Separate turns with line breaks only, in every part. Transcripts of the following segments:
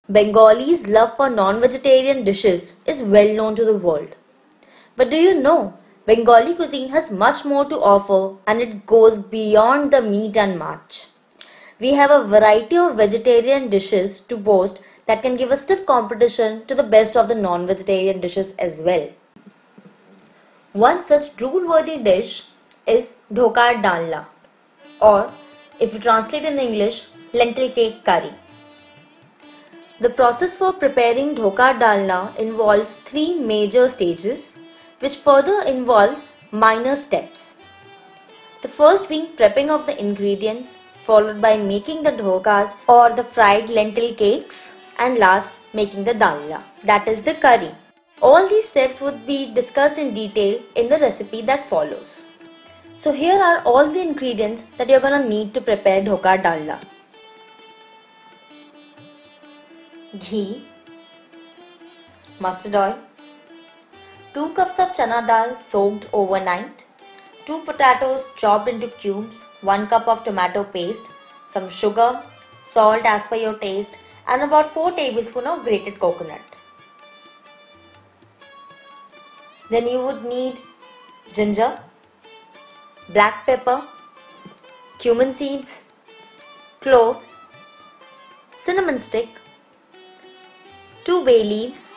Bengalis' love for non-vegetarian dishes is well known to the world. But do you know, Bengali cuisine has much more to offer and it goes beyond the meat and march. We have a variety of vegetarian dishes to boast that can give a stiff competition to the best of the non-vegetarian dishes as well. One such drool-worthy dish is dhokar dalna, or if you translate in English, lentil cake curry. The process for preparing dhokar dalna involves three major stages, which further involve minor steps. The first being prepping of the ingredients, followed by making the dhokas or the fried lentil cakes, and last making the dalna, that is the curry. All these steps would be discussed in detail in the recipe that follows. So here are all the ingredients that you're gonna need to prepare dhokar dalna. Ghee, mustard oil, 2 cups of chana dal soaked overnight, 2 potatoes chopped into cubes, 1 cup of tomato paste, some sugar, salt as per your taste, and about 4 tablespoons of grated coconut. Then you would need ginger, black pepper, cumin seeds, cloves, cinnamon stick, 2 bay leaves,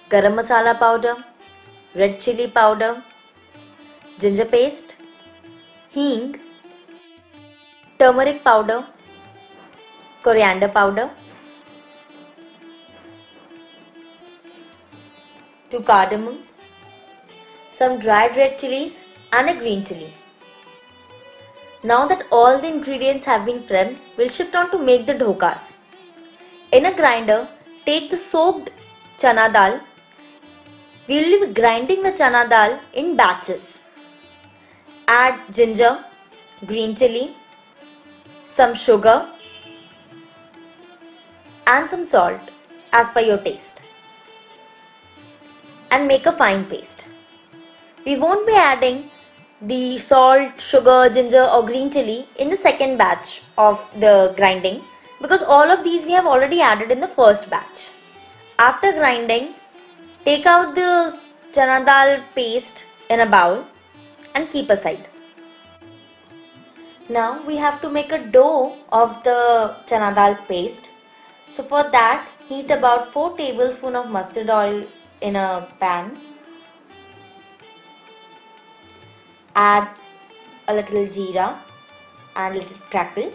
garam masala powder, red chili powder, ginger paste, hing, turmeric powder, coriander powder, 2 cardamoms, some dried red chilies and a green chili. Now that all the ingredients have been prepped, we'll shift on to make the dhokas. In a grinder, take the soaked chana dal. We will be grinding the chana dal in batches. Add ginger, green chili, some sugar and some salt as per your taste, and make a fine paste. We won't be adding the salt, sugar, ginger or green chili in the second batch of the grinding because all of these we have already added in the first batch. After grinding, take out the chana dal paste in a bowl and keep aside. Now we have to make a dough of the chana dal paste. So for that, heat about 4 tablespoons of mustard oil in a pan. Add a little jeera and a little crackle.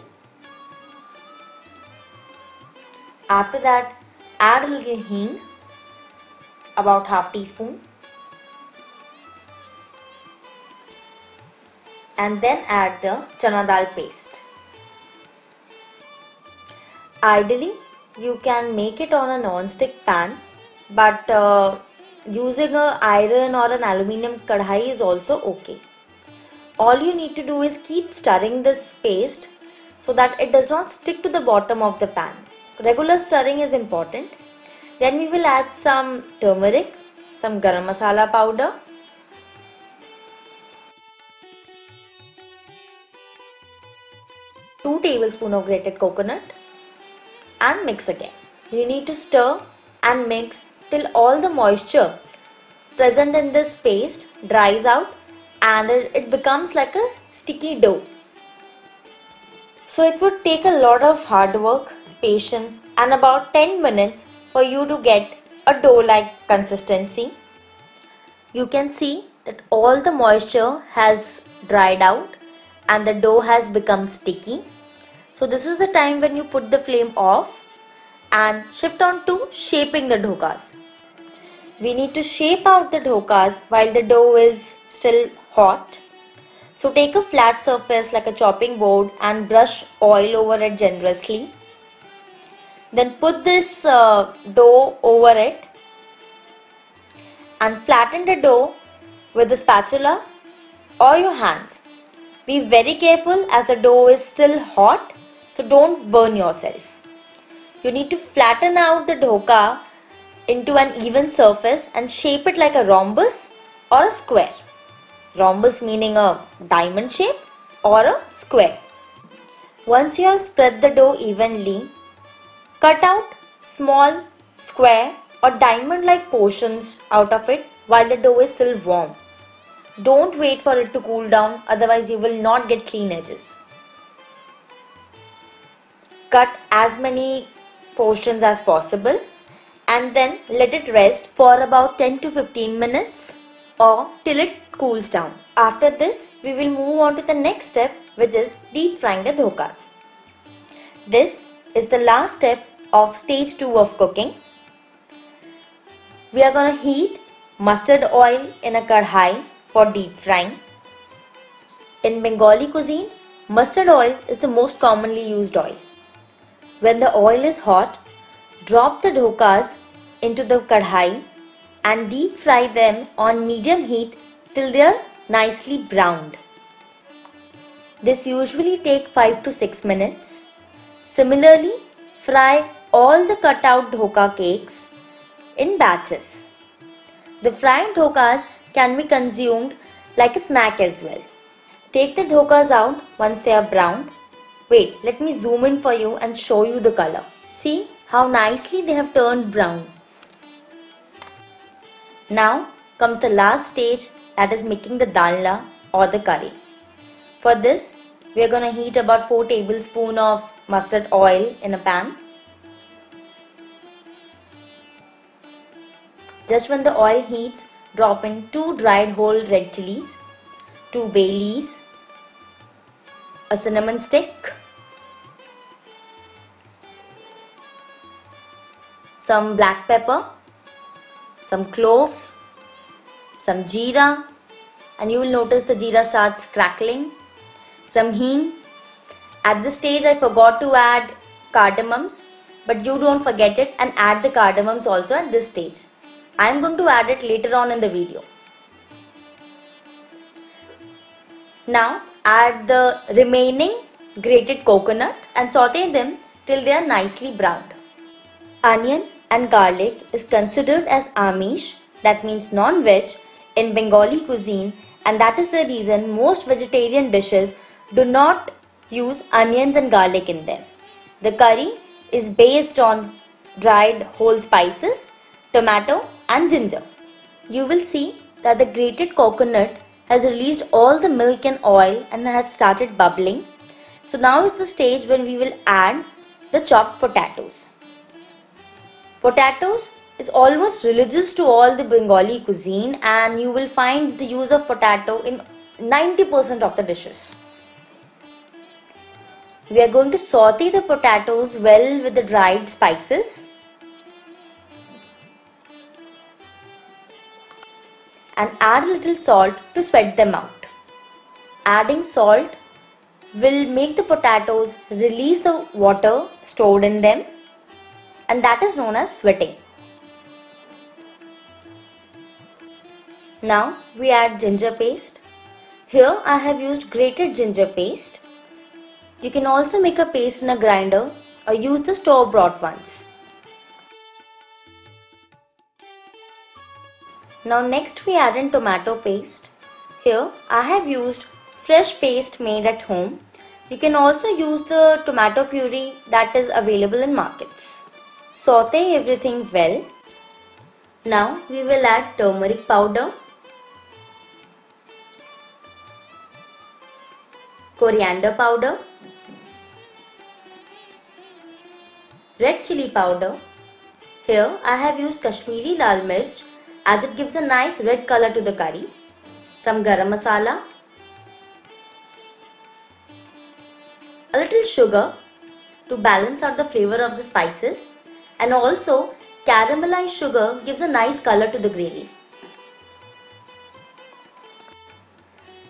After that, add a little hing, about half teaspoon, and then add the chana dal paste. Ideally, you can make it on a non-stick pan, but using an iron or an aluminium kadhai is also okay. All you need to do is keep stirring this paste so that it does not stick to the bottom of the pan. Regular stirring is important. Then we will add some turmeric, some garam masala powder, two tablespoons of grated coconut, and mix again. You need to stir and mix till all the moisture present in this paste dries out and it becomes like a sticky dough. So it would take a lot of hard work, patience and about 10 minutes for you to get a dough-like consistency. You can see that all the moisture has dried out and the dough has become sticky. So this is the time when you put the flame off and shift on to shaping the dhokas. We need to shape out the dhokas while the dough is still hot. So take a flat surface like a chopping board and brush oil over it generously. Then put this dough over it and flatten the dough with a spatula or your hands. Be very careful as the dough is still hot, so don't burn yourself. You need to flatten out the dhoka into an even surface and shape it like a rhombus or a square. Rhombus meaning a diamond shape or a square. Once you have spread the dough evenly, cut out small, square or diamond-like portions out of it while the dough is still warm. Don't wait for it to cool down, otherwise you will not get clean edges. Cut as many portions as possible and then let it rest for about 10 to 15 minutes or till it cools down. After this, we will move on to the next step, which is deep frying the dhokas. This is the last step of stage 2 of cooking. We are going to heat mustard oil in a kadhai for deep frying. In Bengali cuisine, mustard oil is the most commonly used oil. When the oil is hot, drop the dhokas into the kadhai and deep fry them on medium heat till they are nicely browned. This usually takes 5 to 6 minutes. Similarly, fry all the cut out dhoka cakes in batches. The fried dhokas can be consumed like a snack as well. Take the dhokas out once they are browned. Wait, let me zoom in for you and show you the color. See how nicely they have turned brown. Now comes the last stage, that is making the dalna or the curry. For this, we are going to heat about 4 tablespoons of mustard oil in a pan. Just when the oil heats, drop in 2 dried whole red chilies, 2 bay leaves, a cinnamon stick, some black pepper, some cloves, some jeera, and you will notice the jeera starts crackling, some hing. At this stage I forgot to add cardamoms, but you don't forget it and add the cardamoms also at this stage. I am going to add it later on in the video. Now add the remaining grated coconut and saute them till they are nicely browned. Onion and garlic is considered as Amish, that means non-veg, in Bengali cuisine, and that is the reason most vegetarian dishes do not use onions and garlic in them. The curry is based on dried whole spices, tomato and ginger. You will see that the grated coconut has released all the milk and oil and has started bubbling. So now is the stage when we will add the chopped potatoes. Potatoes is almost religious to all the Bengali cuisine, and you will find the use of potato in 90% of the dishes. We are going to saute the potatoes well with the dried spices and add a little salt to sweat them out. Adding salt will make the potatoes release the water stored in them, and that is known as sweating. Now we add ginger paste. Here I have used grated ginger paste. You can also make a paste in a grinder or use the store-bought ones. Now next we add in tomato paste. Here I have used fresh paste made at home. You can also use the tomato puree that is available in markets. Saute everything well. Now we will add turmeric powder, coriander powder, red chili powder. Here I have used Kashmiri Lal Mirch as it gives a nice red color to the curry. Some garam masala, a little sugar to balance out the flavor of the spices, and also caramelized sugar gives a nice color to the gravy.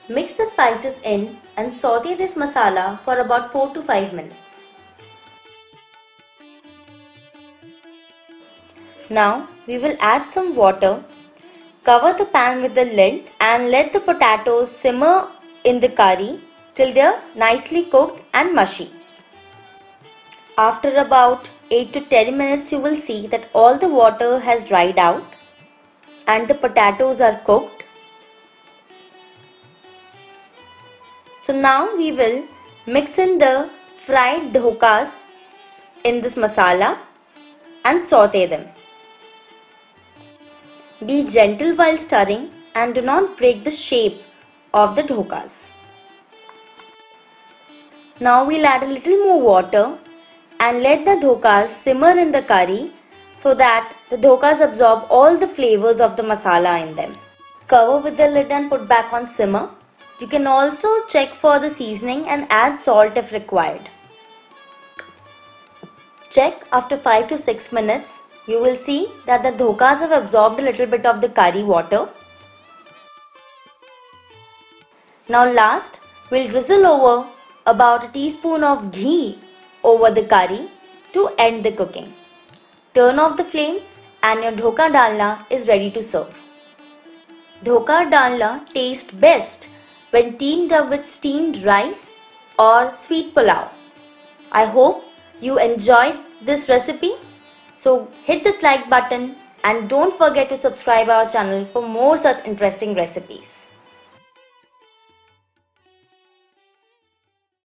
Mix the spices in and saute this masala for about 4 to 5 minutes. Now we will add some water, cover the pan with the lid and let the potatoes simmer in the curry till they are nicely cooked and mushy. After about 8 to 10 minutes you will see that all the water has dried out and the potatoes are cooked. So now we will mix in the fried dhokas in this masala and saute them. Be gentle while stirring and do not break the shape of the dhokas. Now we'll add a little more water and let the dhokas simmer in the curry so that the dhokas absorb all the flavors of the masala in them. Cover with the lid and put back on simmer. You can also check for the seasoning and add salt if required. Check after 5 to 6 minutes. You will see that the dhokas have absorbed a little bit of the curry water. Now last, we'll drizzle over about a teaspoon of ghee over the curry to end the cooking. Turn off the flame and your dhoka dalna is ready to serve. Dhoka dalna tastes best when teamed up with steamed rice or sweet pulao. I hope you enjoyed this recipe. So hit the like button and don't forget to subscribe our channel for more such interesting recipes.